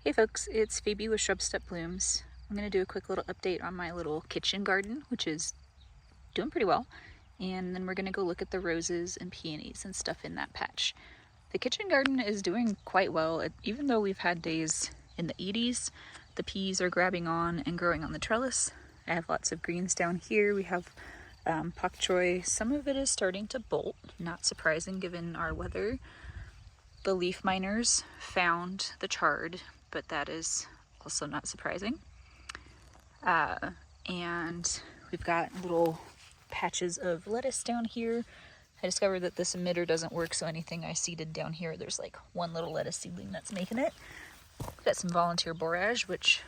Hey folks, it's Phoebe with Shrub Step Blooms. I'm going to do a quick little update on my little kitchen garden, which is doing pretty well. And then we're going to go look at the roses and peonies and stuff in that patch. The kitchen garden is doing quite well. Even though we've had days in the 80s, the peas are grabbing on and growing on the trellis. I have lots of greens down here. We have pak choi. Some of it is starting to bolt, not surprising given our weather. The leaf miners found the chard, but that is also not surprising. And we've got little patches of lettuce down here. I discovered that this emitter doesn't work, so anything I seeded down here, there's like one little lettuce seedling that's making it. We've got some volunteer borage, which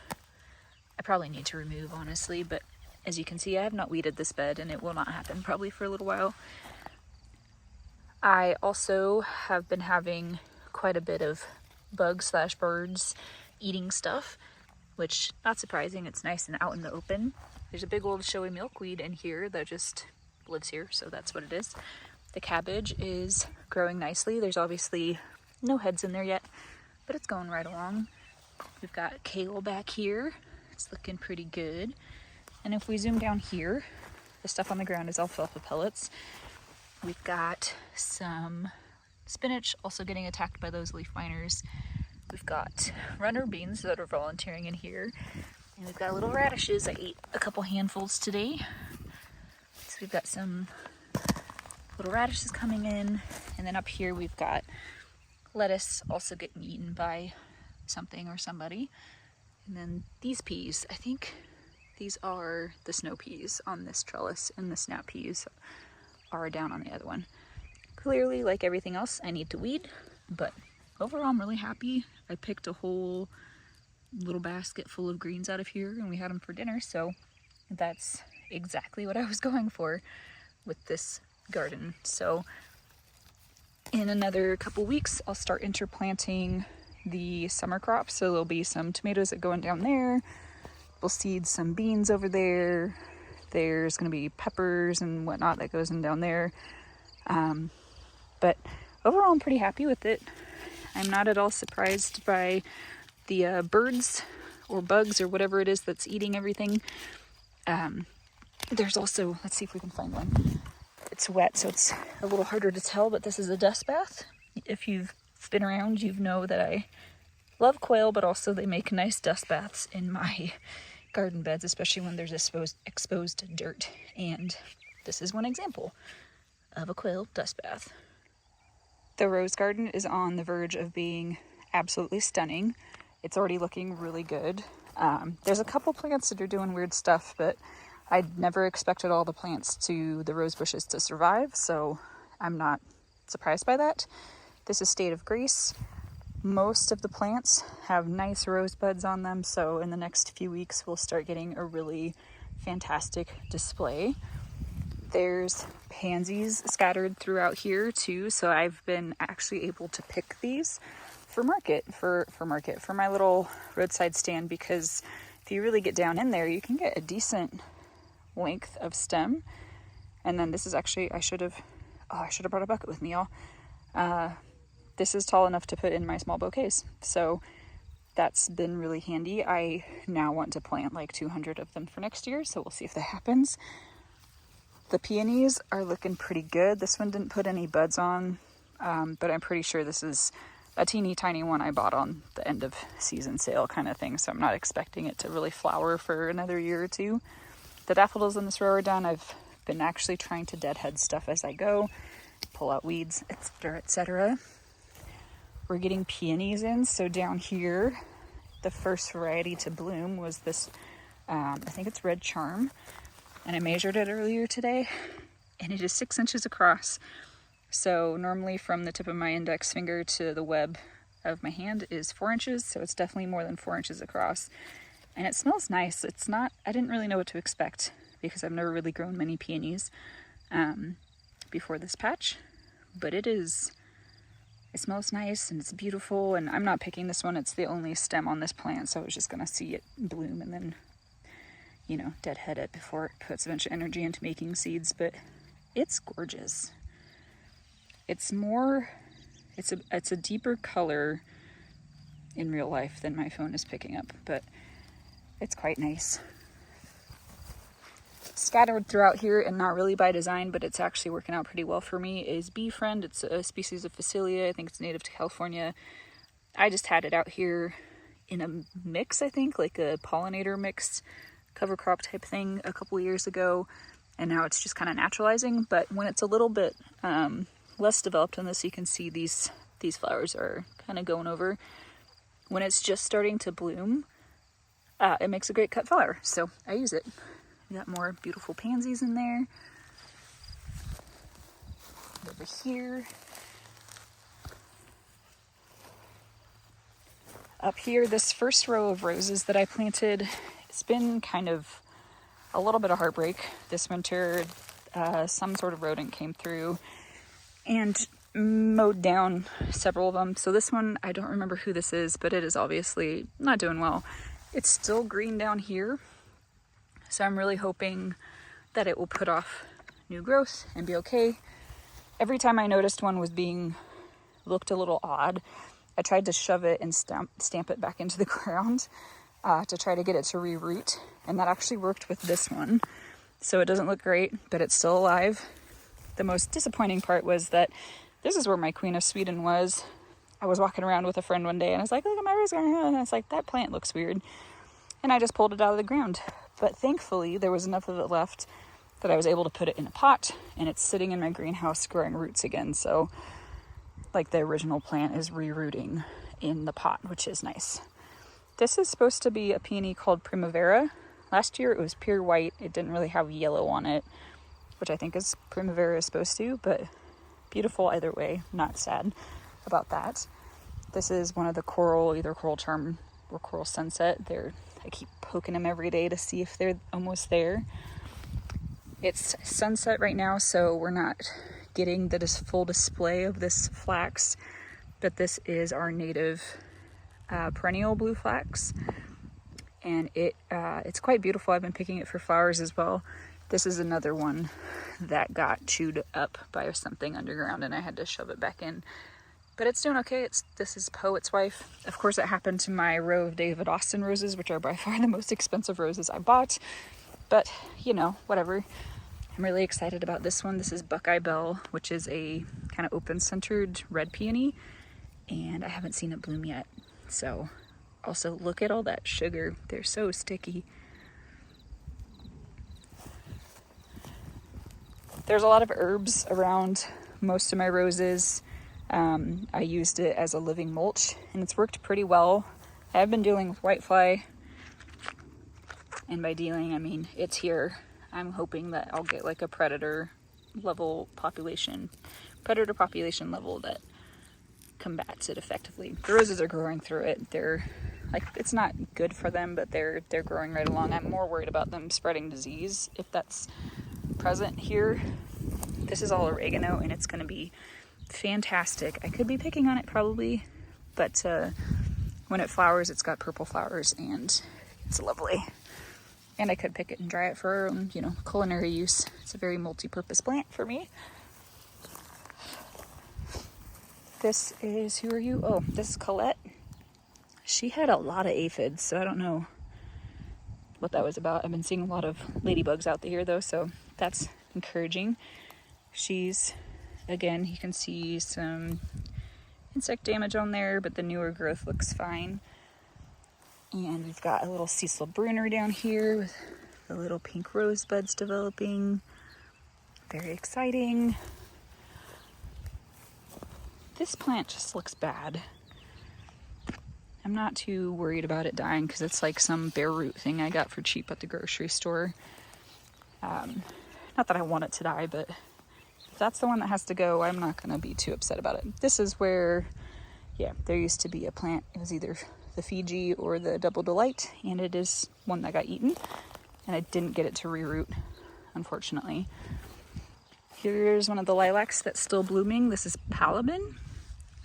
I probably need to remove, honestly, but as you can see, I have not weeded this bed, and it will not happen probably for a little while. I also have been having quite a bit of bugs/birds eating stuff, which not surprising. It's nice and out in the open. There's a big old showy milkweed in here that just lives here, so that's what it is. The cabbage is growing nicely. There's obviously no heads in there yet, but it's going right along. We've got kale back here. It's looking pretty good. And if we zoom down here, the stuff on the ground is alfalfa pellets. We've got some spinach also getting attacked by those leaf miners. We've got runner beans that are volunteering in here. And we've got little radishes. I ate a couple handfuls today. So we've got some little radishes coming in. And then up here we've got lettuce also getting eaten by something or somebody. And then these peas, I think these are the snow peas on this trellis, and the snap peas are down on the other one. Clearly, like everything else, I need to weed, but overall I'm really happy. I picked a whole little basket full of greens out of here, and we had them for dinner, so that's exactly what I was going for with this garden. So in another couple weeks, I'll start interplanting the summer crops. So there'll be some tomatoes that go in down there. We'll seed some beans over there. There's going to be peppers and whatnot that goes in down there. But overall, I'm pretty happy with it. I'm not at all surprised by the birds or bugs or whatever it is that's eating everything. There's also, let's see if we can find one. It's wet, so it's a little harder to tell, but this is a dust bath. If you've been around, you know that I love quail, but also they make nice dust baths in my garden beds, especially when there's exposed dirt. And this is one example of a quail dust bath. The rose garden is on the verge of being absolutely stunning. It's already looking really good. There's a couple plants that are doing weird stuff, but I'd never expected all the plants the rose bushes to survive, so I'm not surprised by that. This is State of Grace. Most of the plants have nice rose buds on them, so in the next few weeks we'll start getting a really fantastic display. There's pansies scattered throughout here too, so I've been actually able to pick these for my little roadside stand, because if you really get down in there, you can get a decent length of stem. And then this is actually, I should have brought a bucket with me, y'all. This is tall enough to put in my small bouquets, so that's been really handy. I now want to plant like 200 of them for next year, so we'll see if that happens. The peonies are looking pretty good. This one didn't put any buds on, but I'm pretty sure this is a teeny tiny one I bought on the end of season sale kind of thing, so I'm not expecting it to really flower for another year or two. The daffodils in this row are done. I've been actually trying to deadhead stuff as I go, pull out weeds, etc., etc. We're getting peonies in, so down here, the first variety to bloom was this, I think it's Red Charm, and I measured it earlier today, and it is 6 inches across. So normally from the tip of my index finger to the web of my hand is 4 inches, so it's definitely more than 4 inches across. And it smells nice. I didn't really know what to expect because I've never really grown many peonies before this patch, but it smells nice and it's beautiful. And I'm not picking this one. It's the only stem on this plant, so I was just going to see it bloom and then, deadhead it before it puts a bunch of energy into making seeds. But it's gorgeous. It's a deeper color in real life than my phone is picking up, but it's quite nice. Scattered throughout here, and not really by design, but it's actually working out pretty well for me, is Bee Friend. It's a species of Phacelia. I think it's native to California. I just had it out here in a mix, I think, like a pollinator mix, cover crop type thing a couple years ago, and now it's just kind of naturalizing. But when it's a little bit less developed than this, you can see these flowers are kind of going over. When it's just starting to bloom, it makes a great cut flower, so I use it. We got more beautiful pansies in there. Over here. Up here, this first row of roses that I planted, it's been kind of a little bit of heartbreak this winter. Some sort of rodent came through and mowed down several of them. So this one, I don't remember who this is, but it is obviously not doing well. It's still green down here. So I'm really hoping that it will put off new growth and be okay. Every time I noticed one was looked a little odd, I tried to shove it and stamp it back into the ground to try to get it to reroot. And that actually worked with this one. So it doesn't look great, but it's still alive. The most disappointing part was that this is where my Queen of Sweden was. I was walking around with a friend one day and I was like, look at my rose garden. And I was like, that plant looks weird. And I just pulled it out of the ground. But thankfully, there was enough of it left that I was able to put it in a pot, and it's sitting in my greenhouse growing roots again. So, like, the original plant is rerooting in the pot, which is nice. This is supposed to be a peony called Primavera. Last year it was pure white. It didn't really have yellow on it, which I think is Primavera is supposed to, but beautiful either way. Not sad about that. This is one of the coral, either coral charm or coral sunset. I keep poking them every day to see if they're almost there. It's sunset right now, so we're not getting the full display of this flax, but this is our native perennial blue flax, and it's quite beautiful. I've been picking it for flowers as well. This is another one that got chewed up by something underground, and I had to shove it back in. But it's doing okay. This is Poet's Wife. Of course, it happened to my row of David Austin roses, which are by far the most expensive roses I bought. But, you know, whatever. I'm really excited about this one. This is Buckeye Bell, which is a kind of open-centered red peony. And I haven't seen it bloom yet. So, also, look at all that sugar. They're so sticky. There's a lot of herbs around most of my roses. I used it as a living mulch, and it's worked pretty well. I've been dealing with whitefly, and by dealing, I mean it's here. I'm hoping that I'll get like a predator population level that combats it effectively. The roses are growing through it. They're like, it's not good for them, but they're growing right along. I'm more worried about them spreading disease if that's present here. This is all oregano, and it's going to be fantastic. I could be picking on it probably, but when it flowers, it's got purple flowers, and it's lovely. And I could pick it and dry it for culinary use. It's a very multi-purpose plant for me. This is, who are you? Oh, this is Colette. She had a lot of aphids, so I don't know what that was about. I've been seeing a lot of ladybugs out here though, so that's encouraging. She's, again, you can see some insect damage on there, but the newer growth looks fine. And we've got a little Cecil Bruner down here with the little pink rosebuds developing. Very exciting. This plant just looks bad. I'm not too worried about it dying because it's like some bare root thing I got for cheap at the grocery store. Not that I want it to die, but if that's the one that has to go, I'm not going to be too upset about it. This is where, yeah, there used to be a plant. It was either the Fiji or the Double Delight, and it is one that got eaten, and I didn't get it to reroot, unfortunately. Here's one of the lilacs that's still blooming. This is Palabin.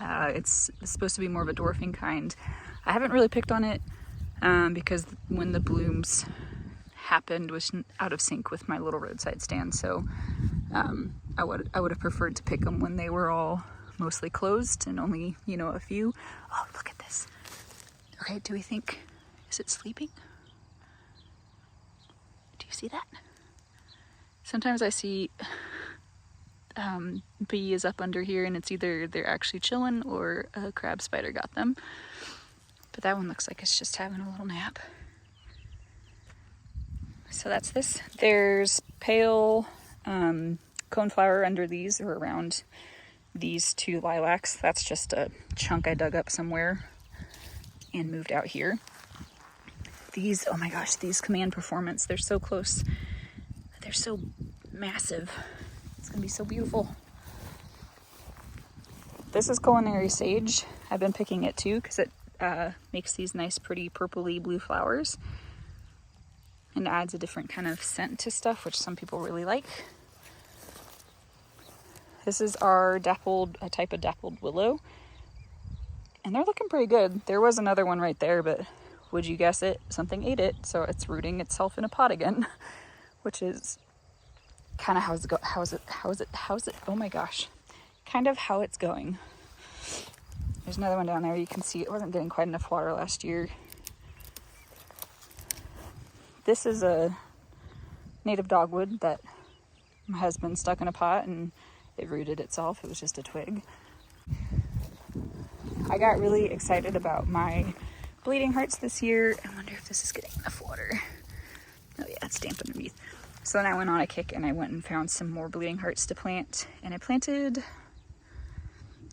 It's supposed to be more of a dwarfing kind. I haven't really picked on it because when the blooms happened was out of sync with my little roadside stand, so I would have preferred to pick them when they were all mostly closed and only, a few. Oh, look at this. Okay, do we think, is it sleeping? Do you see that? Sometimes I see bees up under here and it's either they're actually chilling or a crab spider got them. But that one looks like it's just having a little nap. So that's this. There's pale coneflower under these or around these two lilacs. That's just a chunk I dug up somewhere and moved out here. These, oh my gosh, these Command Performance, they're so close. They're so massive. It's gonna be so beautiful. This is culinary sage. I've been picking it too because it makes these nice pretty purpley blue flowers and adds a different kind of scent to stuff, which some people really like. This is our a type of dappled willow, and they're looking pretty good. There was another one right there, but would you guess it? Something ate it, so it's rooting itself in a pot again, which is kind of oh my gosh, kind of how it's going. There's another one down there. You can see it wasn't getting quite enough water last year. This is a native dogwood that my husband stuck in a pot and it rooted itself. It was just a twig. I got really excited about my bleeding hearts this year. I wonder if this is getting enough water. Oh yeah, it's damp underneath. So then I went on a kick and I went and found some more bleeding hearts to plant, and I planted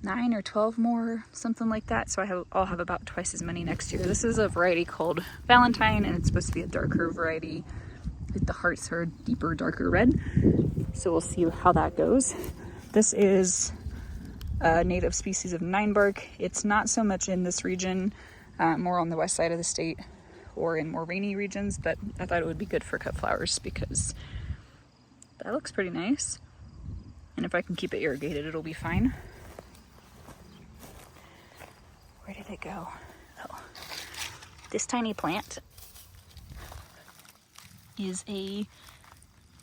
9 or 12 more, something like that. So I'll have about twice as many next year. This is a variety called Valentine, and it's supposed to be a darker variety. The hearts are deeper, darker red. So we'll see how that goes. This is a native species of ninebark. It's not so much in this region, more on the west side of the state or in more rainy regions, but I thought it would be good for cut flowers because that looks pretty nice. And if I can keep it irrigated, it'll be fine. Where did it go? Oh, this tiny plant is a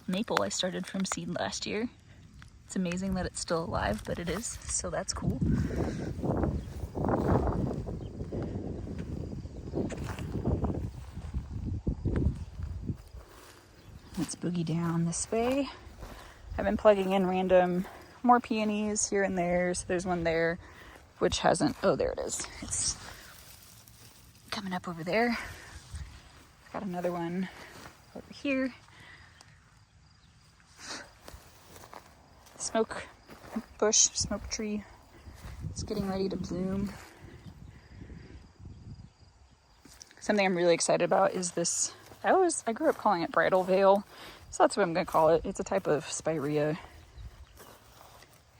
maple I started from seed last year. It's amazing that it's still alive, but it is, so that's cool. Let's boogie down this way. I've been plugging in random more peonies here and there. So there's one there which hasn't, oh there it is. It's coming up over there. Got another one over here. Smoke bush, smoke tree. It's getting ready to bloom. Something I'm really excited about is this, I grew up calling it bridal veil, so that's what I'm gonna call it. It's a type of spirea.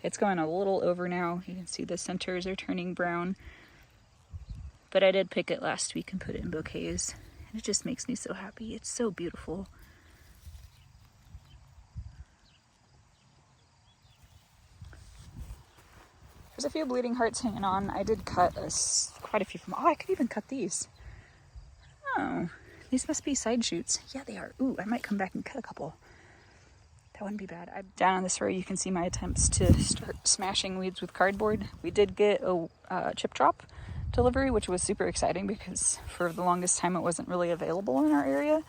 It's going a little over now. You can see the centers are turning brown. But I did pick it last week and put it in bouquets. And it just makes me so happy. It's so beautiful. There's a few bleeding hearts hanging on. I did cut quite a few from, I could even cut these. Oh, these must be side shoots. Yeah, they are. Ooh, I might come back and cut a couple. That wouldn't be bad. Down on this row, you can see my attempts to start smashing weeds with cardboard. We did get a chip drop delivery, which was super exciting because for the longest time it wasn't really available in our area.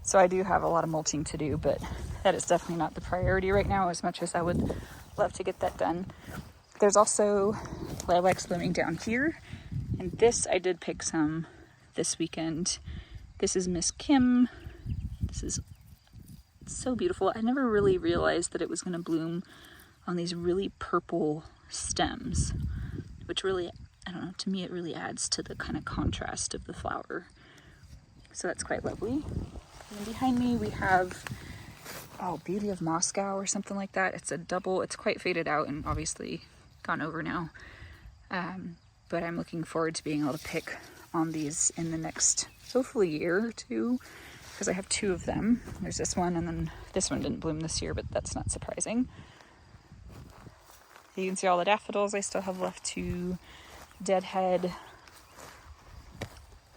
So I do have a lot of mulching to do, but that is definitely not the priority right now, as much as I would love to get that done. There's also lilacs blooming down here, and this I did pick some this weekend. This is Miss Kim. This is so beautiful. I never really realized that it was going to bloom on these really purple stems, which really, I don't know, to me it really adds to the kind of contrast of the flower. So that's quite lovely. And then behind me we have, Beauty of Moscow or something like that. It's a double, it's quite faded out and obviously gone over now. But I'm looking forward to being able to pick on these in the next, hopefully, year or two, because I have 2 of them. There's this one, and then this one didn't bloom this year, but that's not surprising. You can see all the daffodils I still have left to deadhead.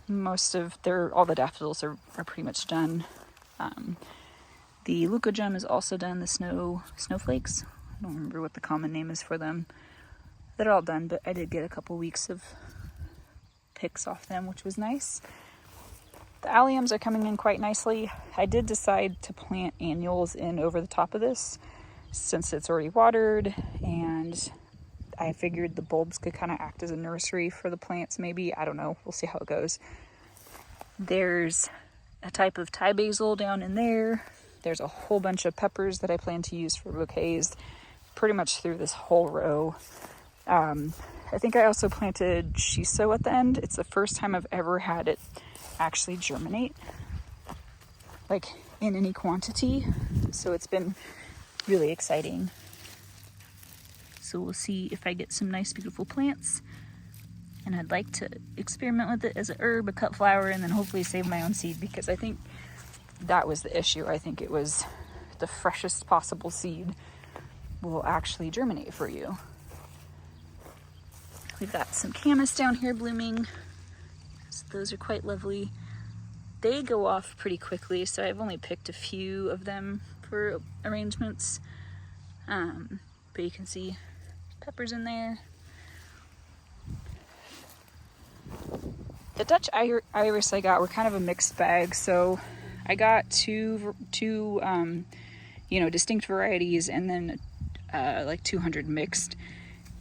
All the daffodils are pretty much done. The leucojum is also done, the snowflakes. I don't remember what the common name is for them. They're all done, but I did get a couple weeks of picks off them, which was nice. The alliums are coming in quite nicely. I did decide to plant annuals in over the top of this since it's already watered, and I figured the bulbs could kind of act as a nursery for the plants maybe. I don't know. We'll see how it goes. There's a type of Thai basil down in there. There's a whole bunch of peppers that I plan to use for bouquets pretty much through this whole row. I think I also planted shiso at the end. It's the first time I've ever had it actually germinate, like in any quantity. So it's been really exciting. So we'll see if I get some nice, beautiful plants. And I'd like to experiment with it as a herb, a cut flower, and then hopefully save my own seed, because I think that was the issue. I think it was the freshest possible seed will actually germinate for you. We've got some camas down here blooming. So those are quite lovely. They go off pretty quickly, so I've only picked a few of them for arrangements. But you can see peppers in there. The Dutch iris I got were kind of a mixed bag, so I got two distinct varieties, and then like 200 mixed.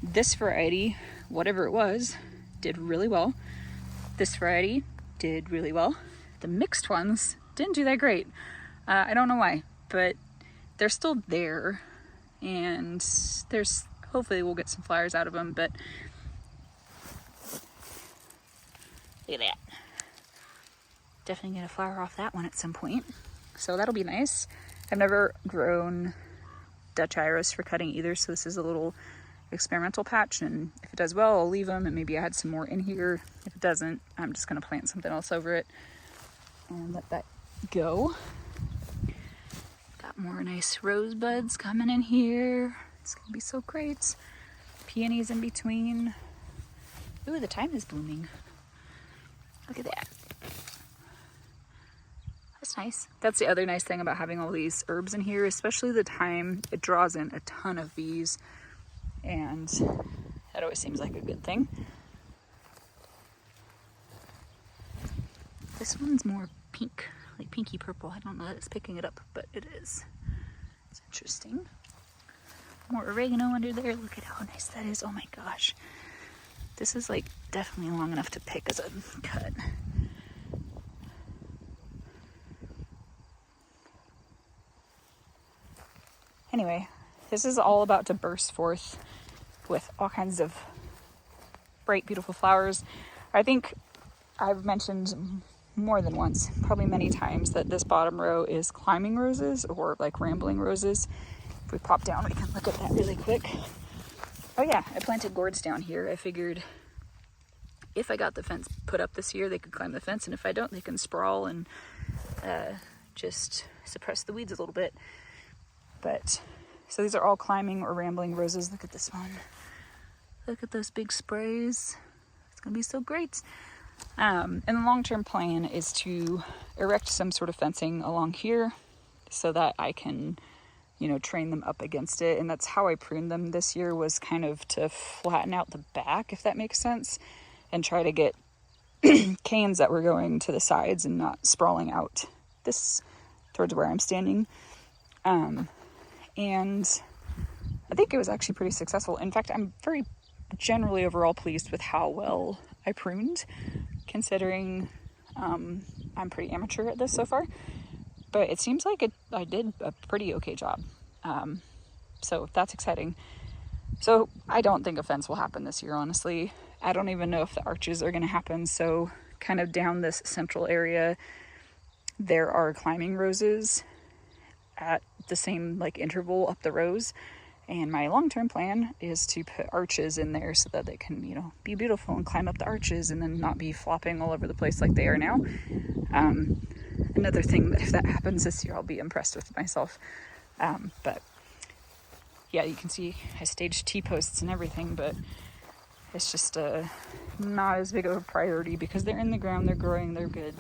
This variety, whatever it was, did really well. This variety did really well. The mixed ones didn't do that great. I don't know why, but they're still there, and hopefully we'll get some flowers out of them. But look at that. Definitely get a flower off that one at some point. So that'll be nice. I've never grown Dutch iris for cutting either, so this is a little experimental patch, and if it does well, I'll leave them and maybe add some more in here. If it doesn't, I'm just going to plant something else over it and let that go. Got more nice rosebuds coming in here. It's going to be so great. Peonies in between. Ooh, the thyme is blooming. Look at that. That's nice. That's the other nice thing about having all these herbs in here, especially the thyme. It draws in a ton of bees, and that always seems like a good thing. This one's more pink, like pinky purple. I don't know that it's picking it up, but it is. It's interesting. More oregano under there. Look at how nice that is. Oh my gosh. This is like definitely long enough to pick as a cut. Anyway, this is all about to burst forth with all kinds of bright, beautiful flowers. I think I've mentioned more than once, probably many times, that this bottom row is climbing roses, or like rambling roses. If we pop down, we can look at that really quick. Oh yeah, I planted gourds down here. I figured if I got the fence put up this year, they could climb the fence, and if I don't, they can sprawl and just suppress the weeds a little bit. But so these are all climbing or rambling roses. Look at this one. Look at those big sprays. It's gonna be so great. And the long-term plan is to erect some sort of fencing along here so that I can, train them up against it. And that's how I pruned them this year, was kind of to flatten out the back, if that makes sense, and try to get canes that were going to the sides and not sprawling out this towards where I'm standing. And I think it was actually pretty successful. In fact, I'm very generally overall pleased with how well I pruned, considering I'm pretty amateur at this so far. But it seems like I did a pretty okay job. So that's exciting. So I don't think a fence will happen this year, honestly. I don't even know if the arches are going to happen. So kind of down this central area, there are climbing roses at the same interval up the rows, and my long-term plan is to put arches in there so that they can be beautiful and climb up the arches and then not be flopping all over the place like they are now. Another thing that if that happens this year, I'll be impressed with myself. But yeah, you can see I staged T-posts and everything, but it's just not as big of a priority because they're in the ground, they're growing, they're good.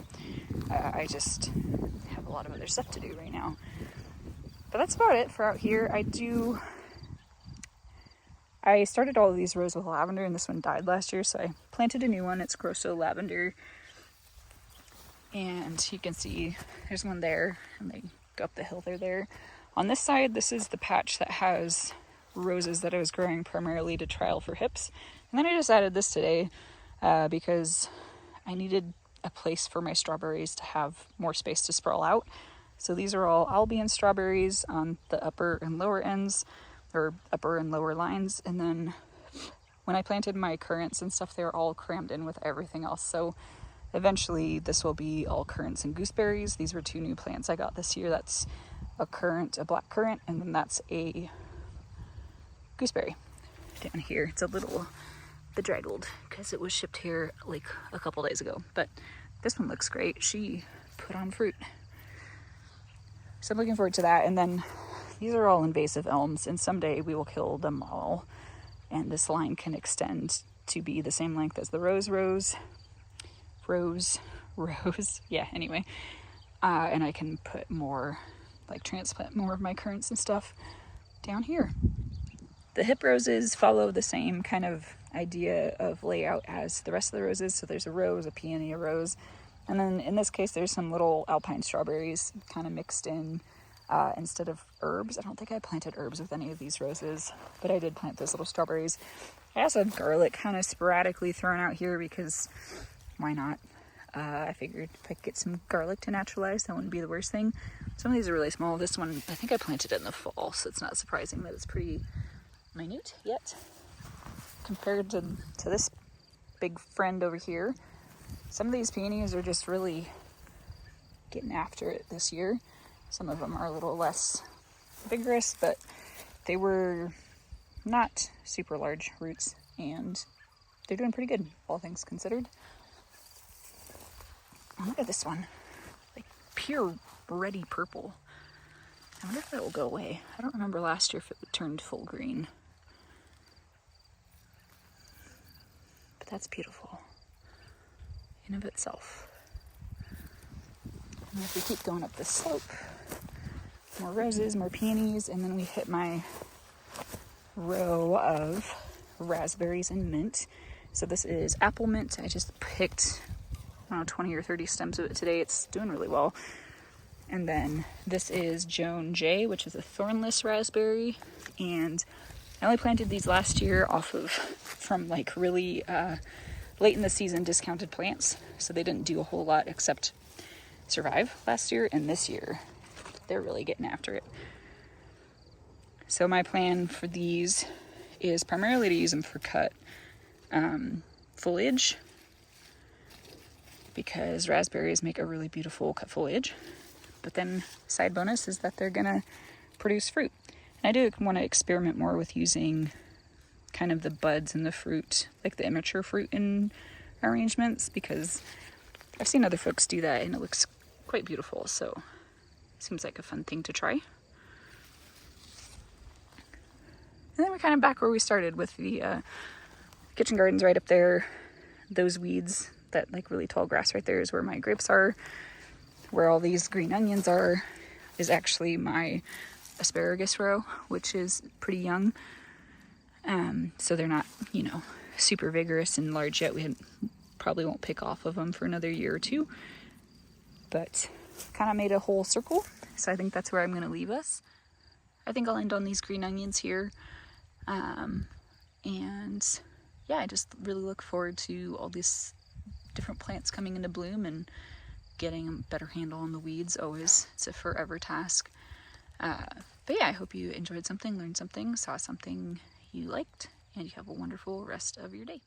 I just have a lot of other stuff to do right now. But that's about it for out here. I started all of these rows with lavender, and this one died last year, so I planted a new one. It's Grosso Lavender. And you can see there's one there, and they go up the hill there. On this side, this is the patch that has roses that I was growing primarily to trial for hips. And then I just added this today because I needed a place for my strawberries to have more space to sprawl out. So these are all Albion strawberries on the upper and lower ends, or upper and lower lines. And then when I planted my currants and stuff, they were all crammed in with everything else. So eventually this will be all currants and gooseberries. These were 2 new plants I got this year. That's a currant, a black currant, and then that's a gooseberry down here. It's a little bedraggled because it was shipped here like a couple days ago, but this one looks great. She put on fruit. So I'm looking forward to that. And then these are all invasive elms, and someday we will kill them all. And this line can extend to be the same length as the rose. Yeah, anyway. And I can put more, like transplant more of my currants and stuff down here. The hip roses follow the same kind of idea of layout as the rest of the roses. So there's a rose, a peony, a rose. And then in this case, there's some little alpine strawberries kind of mixed in instead of herbs. I don't think I planted herbs with any of these roses, but I did plant those little strawberries. I also have garlic kind of sporadically thrown out here because why not? I figured if I could get some garlic to naturalize, that wouldn't be the worst thing. Some of these are really small. This one, I think I planted it in the fall, so it's not surprising that it's pretty minute yet compared to this big friend over here. Some of these peonies are just really getting after it this year. Some of them are a little less vigorous, but they were not super large roots, and they're doing pretty good, all things considered. And look at this one, like pure reddy purple. I wonder if that will go away. I don't remember last year if it turned full green. But that's beautiful in of itself. And if we keep going up this slope, more roses, more peonies, and then we hit my row of raspberries and mint. So this is apple mint. I just picked, I don't know, 20 or 30 stems of it today. It's doing really well. And then this is Joan J, which is a thornless raspberry. And I only planted these last year from like really late in the season discounted plants. So they didn't do a whole lot except survive last year. And this year, they're really getting after it. So my plan for these is primarily to use them for cut foliage, because raspberries make a really beautiful cut foliage. But then side bonus is that they're gonna produce fruit. And I do want to experiment more with using kind of the buds and the fruit, like the immature fruit in arrangements, because I've seen other folks do that and it looks quite beautiful. So it seems like a fun thing to try. And then we're kind of back where we started with the kitchen gardens right up there. Those weeds, that like really tall grass right there is where my grapes are. Where all these green onions are is actually my asparagus row, which is pretty young. So they're not, super vigorous and large yet. We probably won't pick off of them for another year or two. But kind of made a whole circle. So I think that's where I'm going to leave us. I think I'll end on these green onions here. And yeah, I just really look forward to all these different plants coming into bloom and getting a better handle on the weeds. Always, it's a forever task. But yeah, I hope you enjoyed something, learned something, saw something you liked, and you have a wonderful rest of your day.